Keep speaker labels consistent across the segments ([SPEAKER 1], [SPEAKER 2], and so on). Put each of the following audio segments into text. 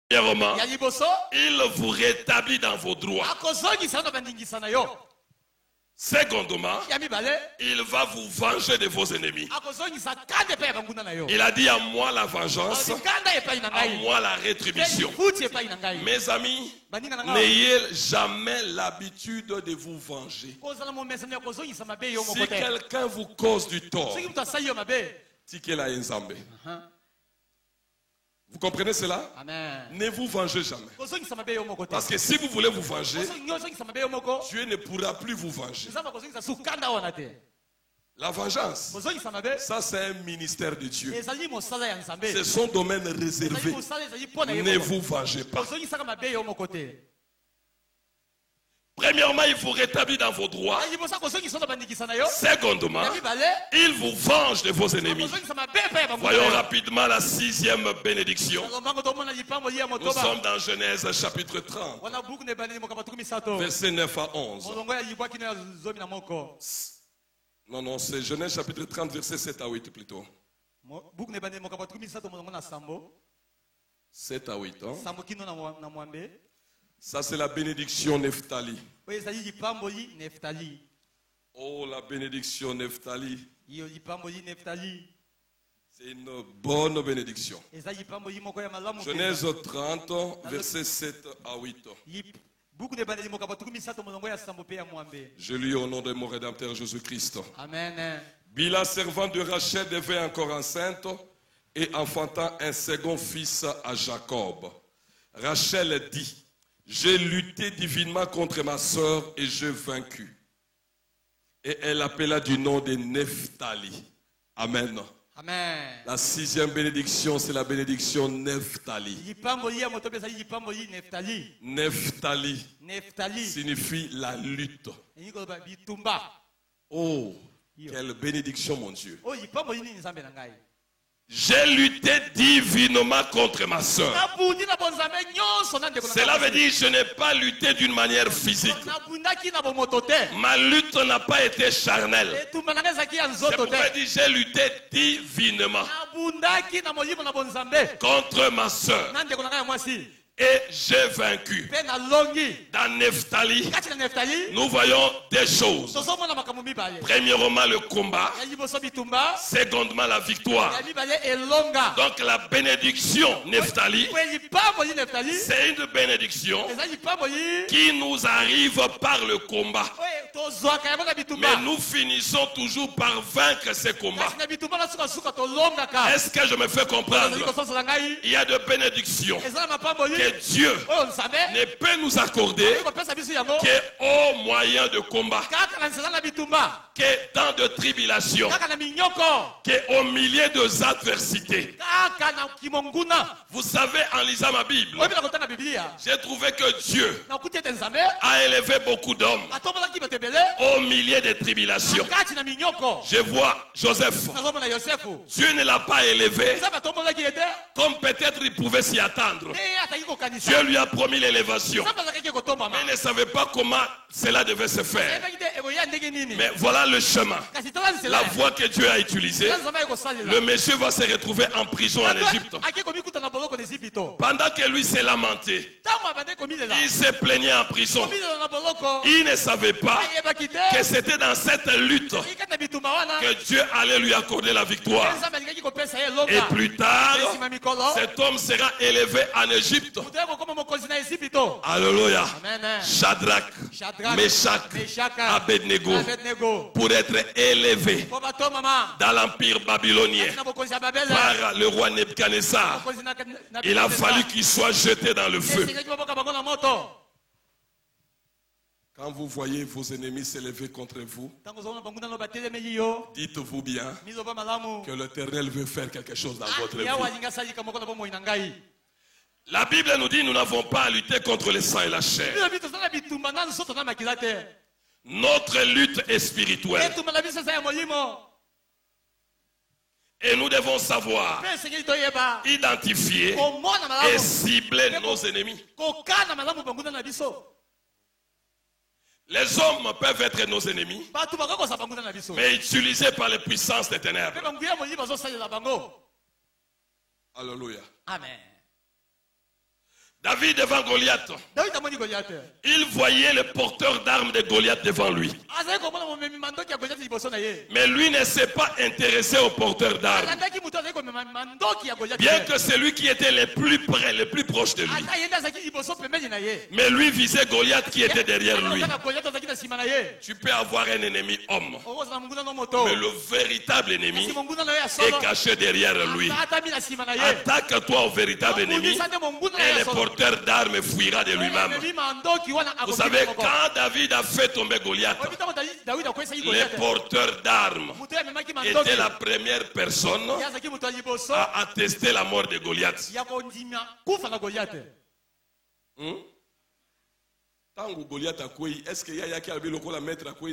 [SPEAKER 1] Premièrement, il vous rétablit dans vos droits. Secondement, il va vous venger de vos ennemis. Il a dit à moi la vengeance, à moi la rétribution. Mes amis, n'ayez jamais l'habitude de vous venger. Si quelqu'un vous cause du tort, tikela enzambe. Vous comprenez cela? Amen. Ne vous vengez jamais. Parce que si vous voulez vous venger, Dieu ne pourra plus vous venger. La vengeance, ça c'est un ministère de Dieu. C'est son domaine réservé. Ne vous vengez pas. Premièrement, il vous rétablit dans vos droits. Secondement, il vous venge de vos ennemis. Voyons rapidement la 6e bénédiction. Nous sommes dans Genèse chapitre 30, versets 9 à 11. Non, c'est Genèse chapitre 30, versets 7 à 8 plutôt. 7 à 8. Hein? Ça, c'est la bénédiction Nephtali. Oh, la bénédiction Nephtali. C'est une bonne bénédiction. Genèse 30, versets 7 à 8. Je lis au nom de mon Rédempteur Jésus-Christ. Amen. Bila, servante de Rachel, devait encore enceinte et enfanta un second fils à Jacob. Rachel dit: j'ai lutté divinement contre ma sœur et j'ai vaincu. Et elle l'appela du nom de Nephtali. Amen. Amen. La 6e bénédiction, c'est la bénédiction Nephtali. Nephtali signifie la lutte. Oh, quelle bénédiction, mon Dieu. J'ai lutté divinement contre ma soeur. Cela veut dire que je n'ai pas lutté d'une manière physique. Ma lutte n'a pas été charnelle. C'est pourquoi il dit j'ai lutté divinement contre ma soeur. Et j'ai vaincu. Dans Nephtali, nous voyons des choses. Premièrement, le combat. Secondement, la victoire. Donc la bénédiction Nephtali, c'est une bénédiction qui nous arrive par le combat. Mais nous finissons toujours par vaincre ces combats. Est-ce que je me fais comprendre? Il y a des bénédictions que Dieu ne peut nous accorder qu'au moyen de combat, que dans de tribulations, qu'au milieu des adversités. Vous savez, en lisant ma Bible, j'ai trouvé que Dieu a élevé beaucoup d'hommes au milieu des tribulations. Je vois Joseph. Dieu ne l'a pas élevé comme peut-être il pouvait s'y attendre. Dieu lui a promis l'élévation, mais il ne savait pas comment cela devait se faire. Mais voilà le chemin, la voie que Dieu a utilisée. Le monsieur va se retrouver en prison en Égypte. Pendant que lui s'est lamenté, il s'est plaigné en prison. Il ne savait pas que c'était dans cette lutte que Dieu allait lui accorder la victoire. Et plus tard, cet homme sera élevé en Égypte. Alléluia. Shadrach, Meshach, Abednego, pour être élevé dans l'empire babylonien par le roi Nebuchadnezzar. Il a fallu qu'il soit jeté dans le feu. Quand vous voyez vos ennemis s'élever contre vous, dites-vous bien que l'Éternel veut faire quelque chose dans votre vie. La Bible nous dit que nous n'avons pas à lutter contre le sang et la chair. Notre lutte est spirituelle. Et nous devons savoir identifier et cibler nos ennemis. Les hommes peuvent être nos ennemis, mais utilisés par les puissances des ténèbres. Alléluia. Amen. David devant Goliath. Il voyait le porteur d'armes de Goliath devant lui. Mais lui ne s'est pas intéressé au porteur d'armes. Bien que c'est lui qui était le plus près, le plus proche de lui. Mais lui visait Goliath qui était derrière lui. Tu peux avoir un ennemi homme. Mais le véritable ennemi est caché derrière lui. Attaque-toi au véritable ennemi et le porteur d'armes fuira de lui-même. Vous savez, quand David a fait tomber Goliath, le porteur d'armes était la première personne à attester la mort de Goliath. Est-ce qu'il y a qui a le maître à quoi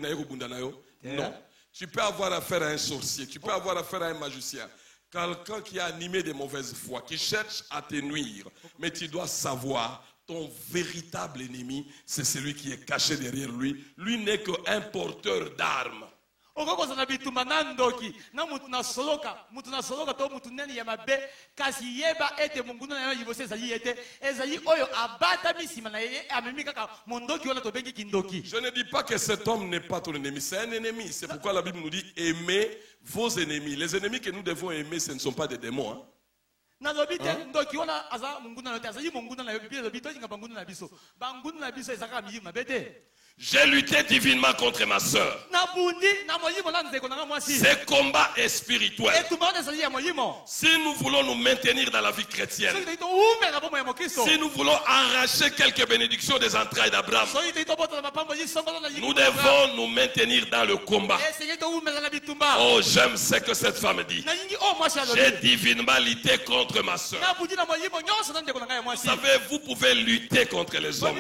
[SPEAKER 1] non. Tu peux avoir affaire à un sorcier, tu peux avoir affaire à un magicien, quelqu'un qui est animé de mauvaise foi, qui cherche à te nuire. Mais tu dois savoir, ton véritable ennemi, c'est celui qui est caché derrière lui. Lui n'est qu'un porteur d'armes. Je ne dis pas que cet homme n'est pas ton ennemi, c'est un ennemi. C'est pourquoi la Bible nous dit aimez vos ennemis. Les ennemis que nous devons aimer, ce ne sont pas des démons. J'ai lutté divinement contre ma soeur. Ce combat est spirituel. Si nous voulons nous maintenir dans la vie chrétienne, si nous voulons arracher quelques bénédictions des entrailles d'Abraham, nous devons nous maintenir dans le combat. Oh, j'aime ce que cette femme dit. J'ai divinement lutté contre ma soeur. Vous savez, vous pouvez lutter contre les hommes.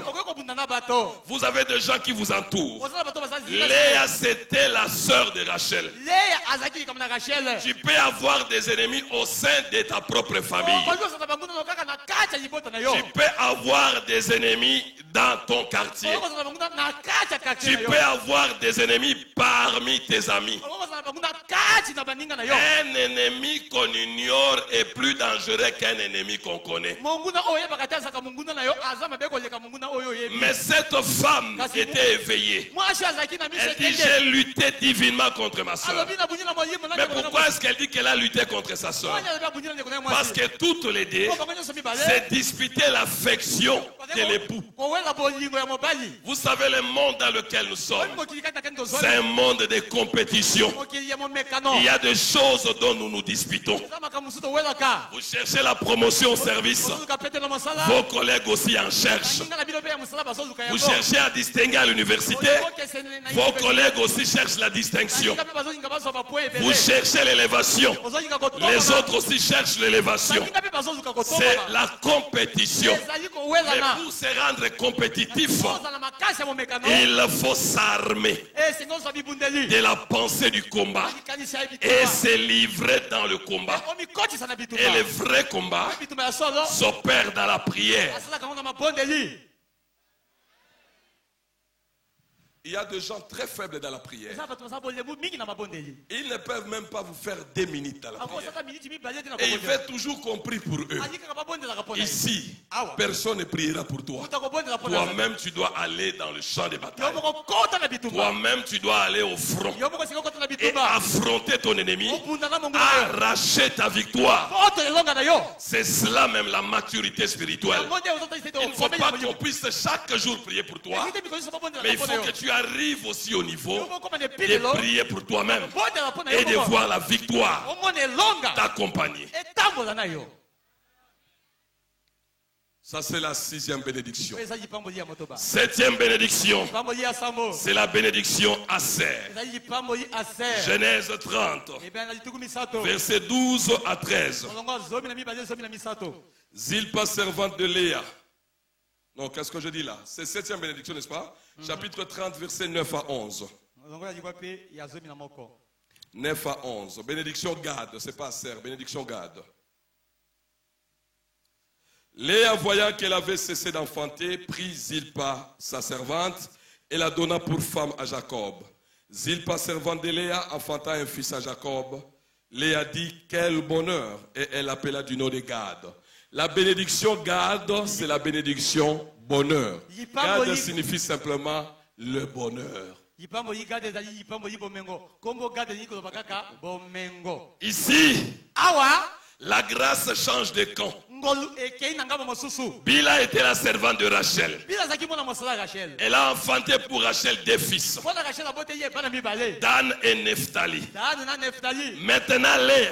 [SPEAKER 1] Vous avez des gens qui vous entourent. Léa, c'était la sœur de Rachel. Tu peux avoir des ennemis au sein de ta propre famille. Tu peux avoir des ennemis dans ton quartier. Tu peux avoir des ennemis parmi tes amis. Un ennemi qu'on ignore est plus dangereux qu'un ennemi qu'on connaît. Mais cette femme était éveillée. Elle dit j'ai lutté divinement contre ma soeur. Mais pourquoi est-ce qu'elle dit qu'elle a lutté contre sa soeur? Parce que toutes les deux s'est disputé l'affection de l'époux. Vous savez le monde dans lequel nous sommes, c'est un monde de compétition. Il y a des choses dont nous nous disputons. Vous cherchez la promotion au service, vos collègues aussi en cherchent. Vous cherchez à distinguer à l'université, vos collègues aussi cherchent la distinction. Vous cherchez l'élévation, les autres aussi cherchent l'élévation. C'est la compétition. Mais pour se rendre compétitif, il faut s'armer de la pensée du combat et se livrer dans le combat. Et le vrai combat s'opère dans la prière. Il y a des gens très faibles dans la prière. Ils ne peuvent même pas vous faire 2 minutes dans la prière. Et il fait toujours qu'on prie pour eux. Ici, personne ne priera pour toi. Toi-même, tu dois aller dans le champ de bataille. Toi-même, tu dois aller au front et affronter ton ennemi, arracher ta victoire. C'est cela même la maturité spirituelle. Il ne faut pas qu'on puisse chaque jour prier pour toi, mais il faut que tu arrives aussi au niveau de prier pour toi-même et de voir la victoire t'accompagner. Ça, c'est la 6e bénédiction. 7e bénédiction, c'est la bénédiction Aser. Genèse 30, versets 12 à 13. Zilpa, servante de Léa. Non, qu'est-ce que je dis là? C'est 7e bénédiction, n'est-ce pas? Chapitre 30, versets 9 à 11. 9 à 11. Bénédiction Gad, c'est pas Aser, bénédiction Gad. Léa, voyant qu'elle avait cessé d'enfanter, prit Zilpa, sa servante, et la donna pour femme à Jacob. Zilpa, servante de Léa, enfanta un fils à Jacob. Léa dit, quel bonheur! Et elle l'appela du nom de Gad. La bénédiction Gad, c'est la bénédiction bonheur. Gad signifie simplement le bonheur. Ici, la grâce change de camp. Bila était la servante de Rachel. Elle a enfanté pour Rachel deux fils, Dan et Nephtali. Maintenant Léa,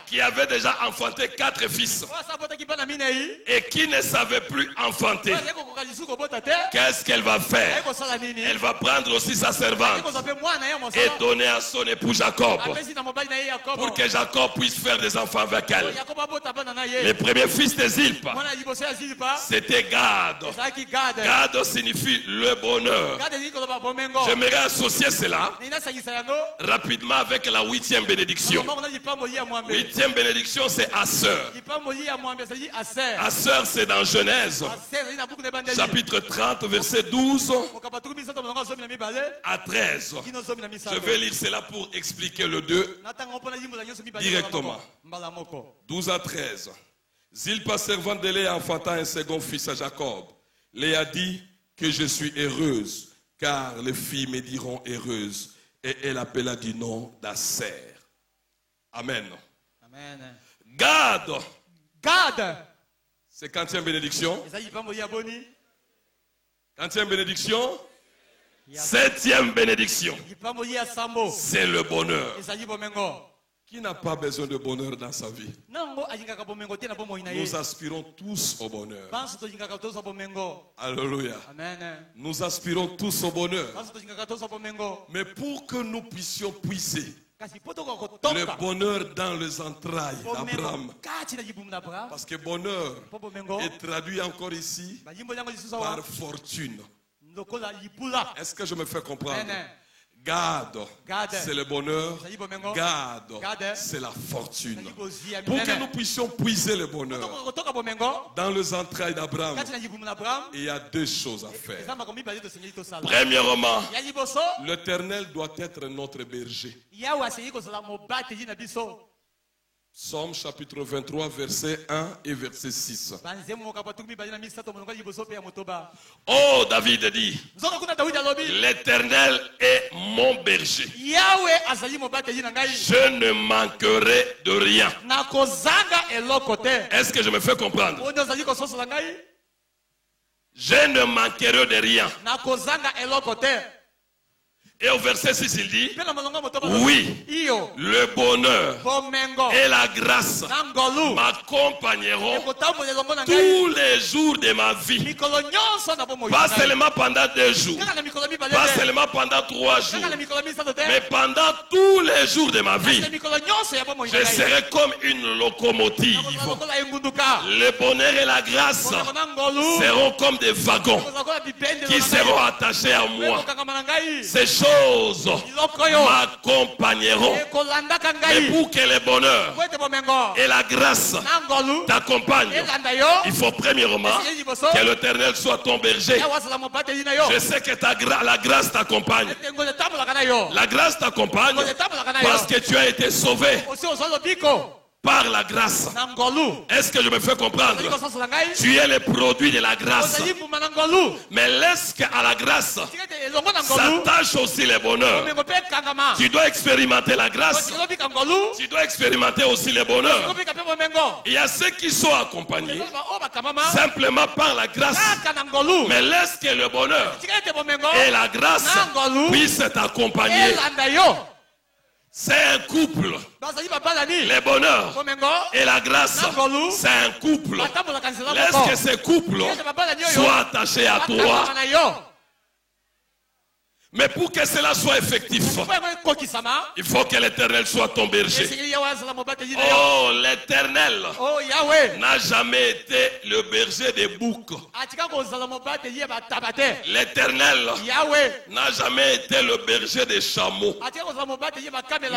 [SPEAKER 1] qui avait déjà enfanté 4 fils et qui ne savait plus enfanter, qu'est-ce qu'elle va faire? Elle va prendre aussi sa servante et donner à son époux Jacob pour que Jacob puisse faire des enfants avec elle. Le premier fils de Zilpa, c'était Gad. Gad signifie le bonheur. J'aimerais associer cela rapidement avec la 8e bénédiction. 8e bénédiction, c'est Aser. Aser, c'est dans Genèse, chapitre 30, verset 12 à 13. Je vais lire cela pour expliquer le 2 directement. 12 à 13. Zilpa, servante de Léa, enfanta un second fils à Jacob. Léa dit que je suis heureuse, car les filles me diront heureuse. Et elle appela du nom d'Aser. Amen. Amen. Gad. C'est 40e bénédiction. 40e bénédiction. 7e bénédiction. C'est le bonheur. Qui n'a pas besoin de bonheur dans sa vie? Nous aspirons tous au bonheur. Alléluia. Nous aspirons tous au bonheur. Mais pour que nous puissions puiser le bonheur dans les entrailles d'Abraham, parce que bonheur est traduit encore ici par fortune. Est-ce que je me fais comprendre? Gad, c'est le bonheur. Gad, c'est la fortune. Pour que nous puissions puiser le bonheur dans les entrailles d'Abraham, il y a 2 choses à faire. Premièrement, l'Éternel doit être notre berger. Psaume chapitre 23, verset 1 et verset 6. Oh, David dit, l'Éternel est mon berger. Je ne manquerai de rien. Est-ce que je me fais comprendre? Je ne manquerai de rien. Et au verset 6, il dit, oui, le bonheur et la grâce m'accompagneront tous les jours de ma vie. Pas seulement pendant 2 jours, pas seulement pendant 3 jours, mais pendant tous les jours de ma vie. Je serai comme une locomotive. Le bonheur et la grâce seront comme des wagons qui seront attachés à moi. Ces choses m'accompagneront. Mais pour que le bonheur et la grâce t'accompagnent, il faut premièrement que l'Éternel soit ton berger. Je sais que la grâce t'accompagne. La grâce t'accompagne parce que tu as été sauvé par la grâce. Est-ce que je me fais comprendre? Tu es le produit de la grâce. Mais laisse qu'à la grâce s'attache aussi le bonheur. Tu dois expérimenter la grâce. Tu dois expérimenter aussi le bonheur. Il y a ceux qui sont accompagnés simplement par la grâce. Mais laisse que le bonheur et la grâce puissent t'accompagner. C'est un couple. Le bonheur et la grâce, c'est un couple. Laisse que ce couple soit attaché à toi. Mais pour que cela soit effectif, il faut que l'Éternel soit ton berger. Oh, l'Éternel n'a jamais été le berger des boucs. L'Éternel n'a jamais été le berger des chameaux.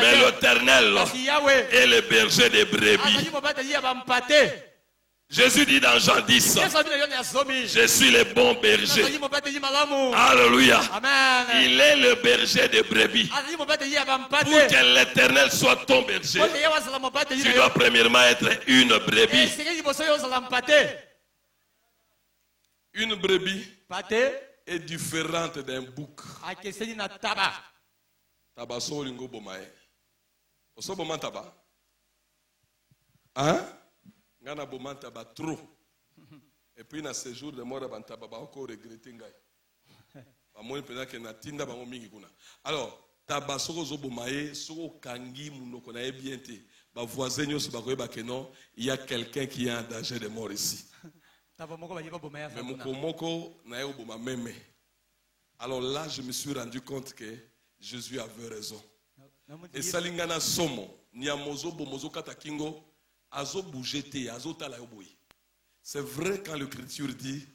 [SPEAKER 1] Mais l'Éternel est le berger des brebis. Jésus dit dans Jean 10, je suis le bon berger. Alléluia.
[SPEAKER 2] Amen.
[SPEAKER 1] Il est le berger des brebis. Pour que l'Éternel soit ton berger, tu dois premièrement être une brebis. Une brebis est différente d'un bouc. Taba so lingo bomae. Oso boman taba. Hein? Ngana boman taba trop. Et puis na séjour de mort ban taba ba encore regretter ngai. Ba mo pena ke na tinda ba mo mingi kuna. Alors, taba soko zo bomae, soko kangi munoko na ebiente. Ba voisin nyos ba koyeba ke non, il y a quelqu'un qui est en danger de mort ici. Mais mukomoko na yo boma meme. Alors là, je me suis rendu compte que Jésus avait raison. Et salingana somo, niamozo bomozo katakingo, azo bougete, azo talayoboui. C'est vrai quand l'Écriture dit,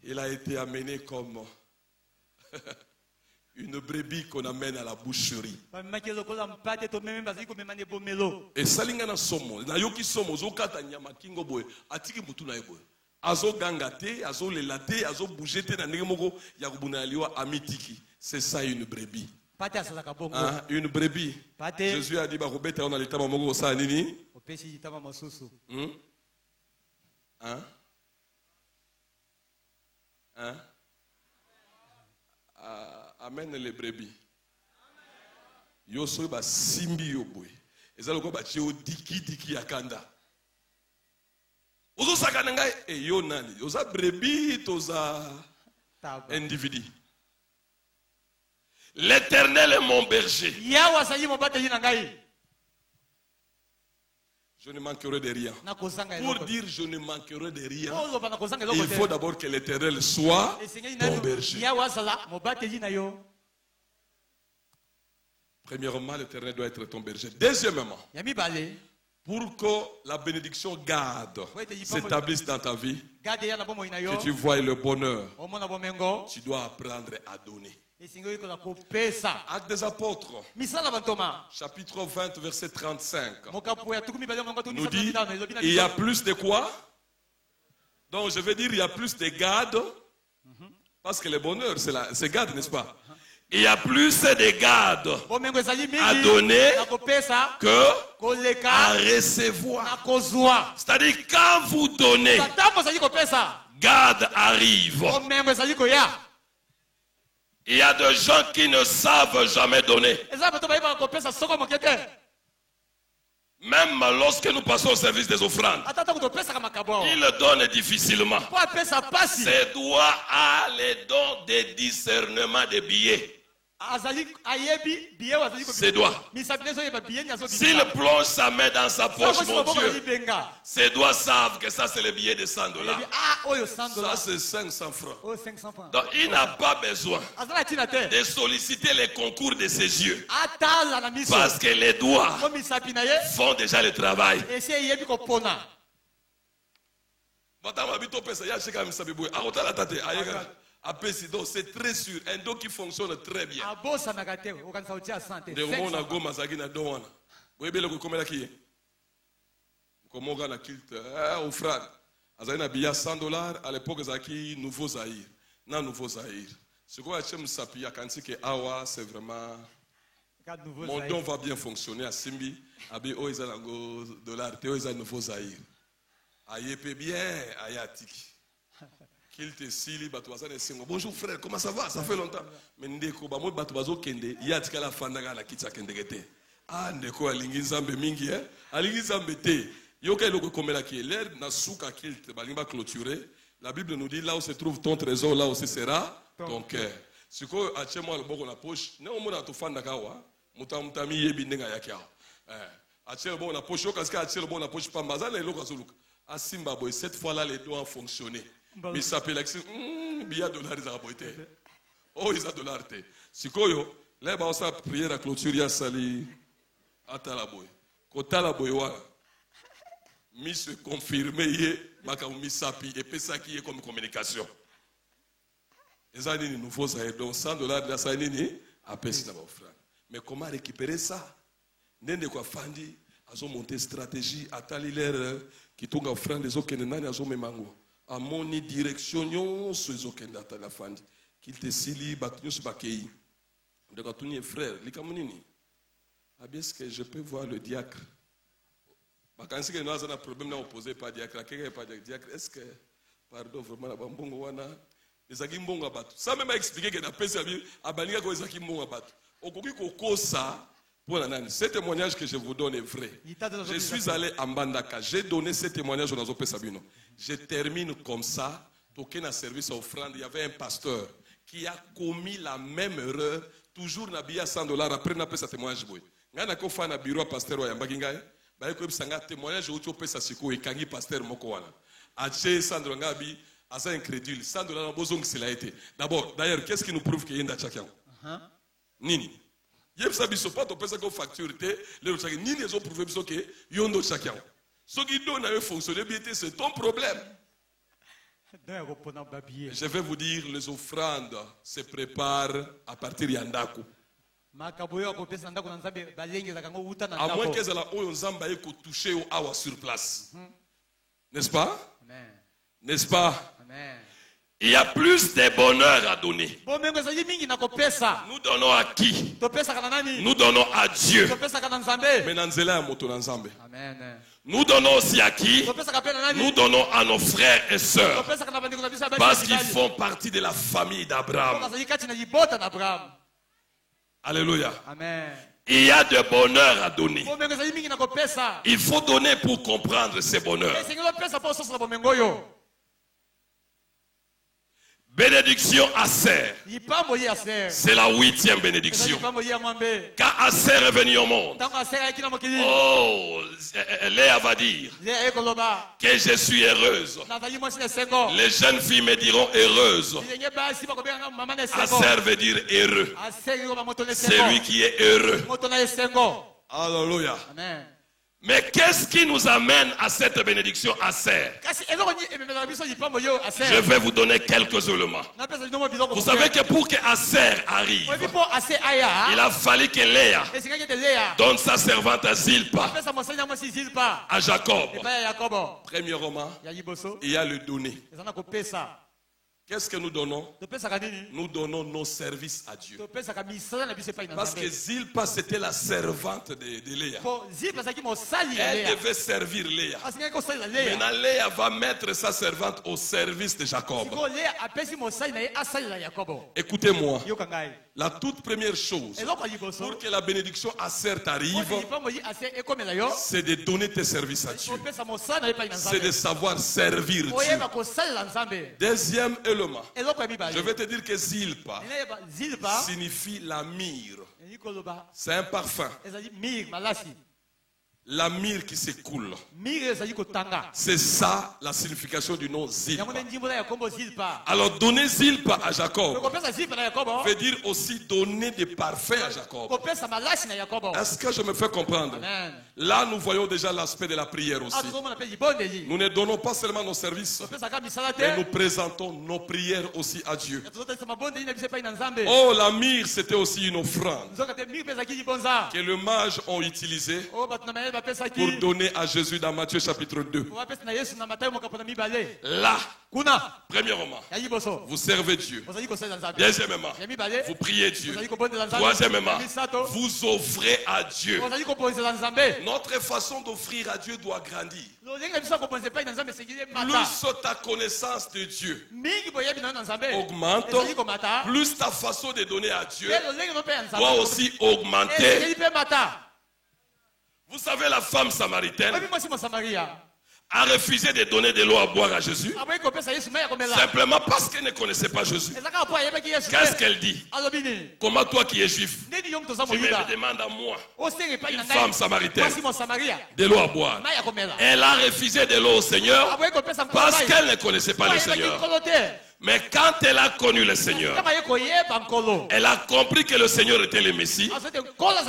[SPEAKER 1] il a été amené comme une brebis qu'on amène à la boucherie. Et salingana somo, na yoki somo, zo kata nyama kingo boy, atiki mutu na yeboy. Azo gangate, azo lelate, azo bougete na ngemoko yakubuna liwa amitiki. C'est ça une brebis. Hein? Une brebis. Jésus a dit bah robeta on a l'état mamoko ça nini? Hein? Hein? Amène les brebis. Yo so ba simbi yo boy. Ezaloko ba cheo diki yakanda. Ozo sakana ngai e yo nani oza brebis toza individu. L'Éternel est mon berger. Je ne manquerai de rien. Pour dire je ne manquerai de rien, il faut d'abord que l'Éternel soit ton berger. Premièrement, l'Éternel doit être ton berger. Deuxièmement, pour que la bénédiction garde s'établisse dans ta vie, que tu vois le bonheur, tu dois apprendre à donner. Actes des apôtres, chapitre 20, verset 35, nous dit, il y a plus de quoi? Donc je veux dire, il y a plus de garde, parce que le bonheur, c'est garde, n'est-ce pas? Il y a plus de garde à donner que à recevoir. C'est-à-dire, quand vous donnez, garde arrive. Il y a des gens qui ne savent jamais donner. Même lorsque nous passons au service des offrandes, ils donnent difficilement. C'est droit à les dons de discernement des billets. C'est doigts. S'il plonge sa main dans sa poche, mon Dieu, ses doigts savent que ça c'est le billet de $100. Ça c'est 500 francs. Donc il n'a pas besoin de solliciter les concours de ses yeux. Parce que les doigts font déjà le travail. C'est très sûr. Un don qui fonctionne très bien. $100 à l'époque nouveau Zaïre. Non, nouveau Zaïre. Ce qu'on a c'est vraiment mon don va bien fonctionner à Simbi. Abi $, Théo nouveau Zaïre. Aïe bien, ayatik. Qu'il te sili, bonjour frère, comment ça va? Ça fait longtemps. Mais ndeko ba mo batu bazo kende, ya tikala fandanga la kitsa kende gete. Ah ndeko alingi nzambe mingi alingi nzambe te. Yoka eloko komela ki l'air na suka kilte balimba clôturer. La Bible nous dit là où se trouve ton trésor, là aussi sera ton cœur. Siko achemo le boko na poche, ne omona to fandaka wa, mutamutami yebi ndenga yake ya. Achelo bon na poche, yoka ska achelo bon na poche pa mazala eloko azuluka. À Zimbabwe, cette fois-là, les doigts ont fonctionné. Mais ça s'appelle billet $, ils ont apporté. Oh, ils ont $. Si koyo, là, on a prié la clôture, il y a sali à Talaboy. Quand Talaboy, mi se confirmer, mi sapi, et puis ça qui est comme communication. Les années nouveaux, ça est donc $100, là, ça est nini, à peine si n'a pas offert. Mais comment récupérer ça? N'en quoi fandi,
[SPEAKER 2] azo monter stratégie atali l'air qui tonga offrande des okende nani azo memango amoni direction nyonso ezokende atali afandi qu'il te sili bato nyonso bakei ndeko atuni frère likambo nini abi est-ce que je peux voir le diacre bakanisi ke naza na problème na opposé pas diacre akeke pas diacre est-ce que pardon vraiment na bambongo wana ezaki mbongo bato ça même expliquer que na pesa bi abalinga ko ezaki mbongo bato okoki kokosa. Ce témoignage que je vous donne est vrai. Je suis allé à Mbandaka. J'ai donné ce témoignage au Nazope Sabino. Je termine comme ça. Toqué dans service offrande. Il y avait un pasteur qui a commis la même erreur. Toujours n'abia $100. Après, n'a pas ce témoignage. Ngana ko fa na bureau pasteur wa yambaginga. Ba ko bisanga témoignage au pesa siko e kangi pasteur moko wana. Ache $100 ngabi asa incrédule. $100 na bozong cela été. D'abord, d'ailleurs, qu'est-ce qui nous prouve qu'il y a une chacun? Nini? Yep sabiso pas to pesa ko facture te le chacun ni les ont prouvé que yondo chacun ce qui donne à fonctionner bien c'est ton problème. Je vais vous dire les offrandes se préparent à partir yandako à moins que la oyo nzamba eko toucher au awa sur place. N'est-ce pas? N'est-ce pas?
[SPEAKER 1] Amen. Il y a plus de bonheur à donner. Nous donnons à qui? Nous donnons à Dieu. Nous donnons aussi à qui? Nous donnons à nos frères et sœurs. Parce qu'ils font partie de la famille d'Abraham. Alléluia.
[SPEAKER 2] Amen.
[SPEAKER 1] Il y a de bonheur à donner. Il faut donner pour comprendre ce bonheur. Bénédiction Aser. C'est la 8e bénédiction. Quand Aser est venu au monde, oh, Léa va dire que je suis heureuse. Les jeunes filles me diront heureuse. Aser veut dire heureux. C'est lui qui est heureux.
[SPEAKER 2] Alléluia.
[SPEAKER 1] Amen. Mais qu'est-ce qui nous amène à cette bénédiction Aser? Je vais vous donner quelques éléments. Vous savez que pour que Aser arrive, il a fallu que Léa donne sa servante à Zilpa, à Jacob.
[SPEAKER 2] Premièrement, il y a le donner. Qu'est-ce que nous donnons? Nous donnons nos services à Dieu. Parce que Zilpa, c'était la servante de Léa. Elle devait servir Léa. Maintenant, Léa va mettre sa servante au service de Jacob. Écoutez-moi. La toute première chose pour que la bénédiction Aser t'arrive, c'est de donner tes services à Dieu. C'est de savoir servir Dieu. Deuxième élément, je vais te dire que Zilpa signifie la myrrhe. C'est un parfum. La myrrhe qui s'écoule. C'est ça la signification du nom Zilpa. Alors donner Zilpa à Jacob veut dire aussi donner des parfums à Jacob. Est-ce que je me fais comprendre?
[SPEAKER 1] Amen.
[SPEAKER 2] Là nous voyons déjà l'aspect de la prière aussi. Nous ne donnons pas seulement nos services, mais nous présentons nos prières aussi à Dieu. Oh, la myrrhe c'était aussi une offrande que les mages ont utilisée pour donner à Jésus dans Matthieu chapitre 2. Là, premièrement, vous servez Dieu. Deuxièmement, vous priez Dieu. Troisièmement, vous offrez à Dieu. Notre façon d'offrir à Dieu doit grandir. Plus ta connaissance de Dieu augmente, plus ta façon de donner à Dieu doit aussi augmenter. Vous savez, la femme samaritaine a refusé de donner de l'eau à boire à Jésus simplement parce qu'elle ne connaissait pas Jésus. Qu'est-ce qu'elle dit? Comment toi qui es juif, tu me demandes à moi, une femme samaritaine, de l'eau à boire? Elle a refusé de l'eau au Seigneur parce qu'elle ne connaissait pas le Seigneur.
[SPEAKER 1] Mais quand elle a connu le Seigneur, elle a compris que le Seigneur était le Messie.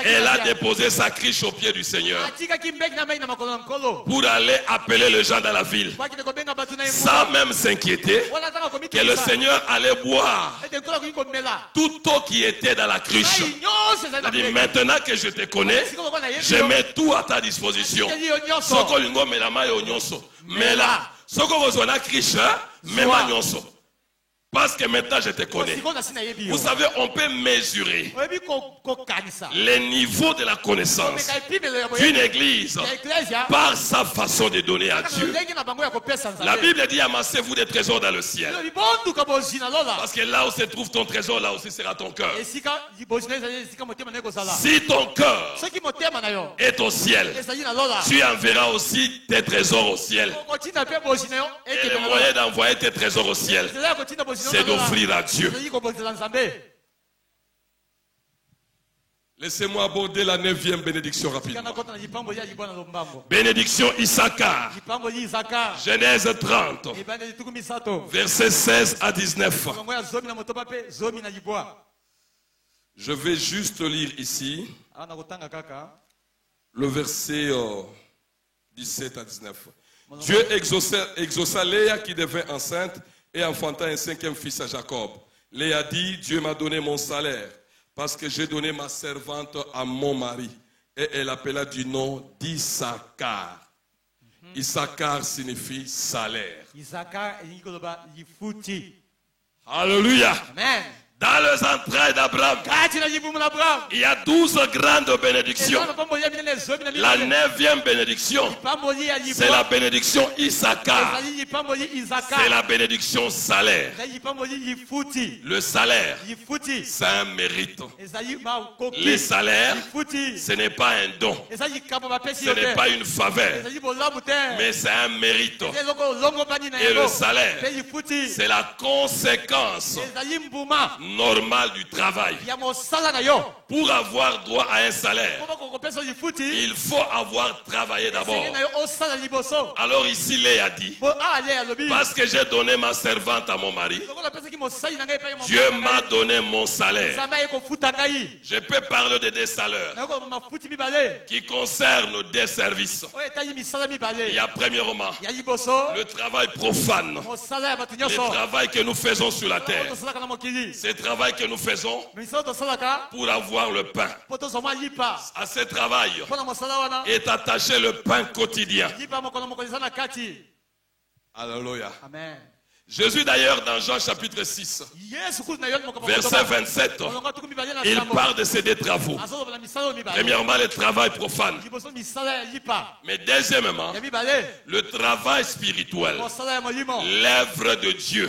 [SPEAKER 1] Elle a déposé sa criche au pied du Seigneur pour aller appeler les gens dans la ville, sans même s'inquiéter que le Seigneur allait boire toute eau qui était dans la criche. Elle a dit, maintenant que je te connais, je mets tout à ta disposition. Mais là, parce que maintenant je te connais. Vous savez, on peut mesurer les niveaux de la connaissance d'une église par sa façon de donner à Dieu. La Bible dit, amassez-vous des trésors dans le ciel. Parce que là où se trouve ton trésor, là aussi sera ton cœur. Si ton cœur est au ciel, tu enverras aussi tes trésors au ciel. Et le moyen d'envoyer tes trésors au ciel, c'est d'offrir à Dieu.
[SPEAKER 2] Laissez-moi aborder la 9e bénédiction rapidement.
[SPEAKER 1] Bénédiction Issachar. Genèse 30. Versets 16 à 19.
[SPEAKER 2] Je vais juste lire ici le verset 17 à 19. Dieu exauça Léa qui devint enceinte et enfanta un 5e fils à Jacob. Léa dit, Dieu m'a donné mon salaire parce que j'ai donné ma servante à mon mari. Et elle appela du nom d'Issachar. Issachar signifie salaire. Alléluia.
[SPEAKER 1] Amen.
[SPEAKER 2] Dans les entrailles d'Abraham, il y a 12 grandes bénédictions. La 9e bénédiction, c'est la bénédiction Issachar. C'est la bénédiction salaire. Le salaire, c'est un mérite. Les salaires, ce n'est pas un don. Ce n'est pas une faveur. Mais c'est un mérite. Et le salaire, c'est la conséquence normal du travail. Pour avoir droit à un salaire, il faut avoir travaillé d'abord. Alors ici Léa dit, parce que j'ai donné ma servante à mon mari, Dieu m'a donné mon salaire. Je peux parler de des salaires qui concernent des services. Il y a premièrement le travail profane, le travail que nous faisons sur la terre. Ce travail que nous faisons pour avoir le pain. À ce travail est attaché le pain quotidien. Alléluia. Amen. Jésus d'ailleurs dans Jean chapitre 6, verset 27, il parle de ces deux travaux. Premièrement, le travail profane. Mais deuxièmement, le travail spirituel, l'œuvre de Dieu.